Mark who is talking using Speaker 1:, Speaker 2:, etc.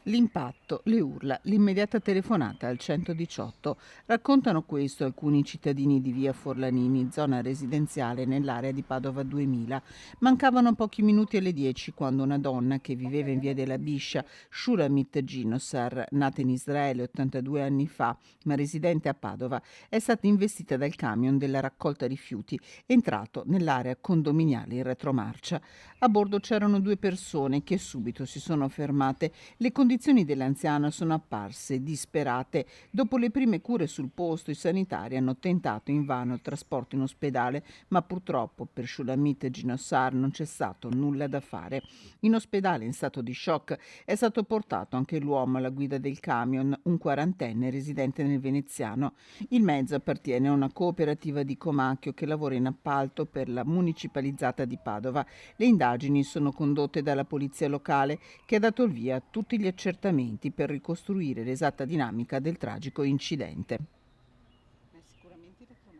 Speaker 1: L'impatto, le urla, l'immediata telefonata al 118. Raccontano questo alcuni cittadini di via Forlanini, zona residenziale nell'area di Padova 2000. Mancavano pochi minuti alle 10 quando una donna che viveva in via della Biscia, Shulamit Ginosar, nata in Israele 82 anni fa, ma residente a Padova, è stata investita dal camion della raccolta rifiuti entrato nell'area condominiale in retromarcia. A bordo c'erano due persone che subito si sono fermate. Le condizioni dell'anziana sono apparse disperate. Dopo le prime cure sul posto, i sanitari hanno tentato invano il trasporto in ospedale, ma purtroppo per Shulamit Ginosar non c'è stato nulla da fare. In ospedale, in stato di shock, è stato portato anche l'uomo alla guida del camion, un quarantenne residente nel Veneziano. Il mezzo appartiene a una cooperativa di Comacchio che lavora in appalto per la municipalizzata di Padova. Le indagini sono condotte dalla polizia locale che ha dato il via a tutti gli accertamenti per ricostruire l'esatta dinamica del tragico incidente.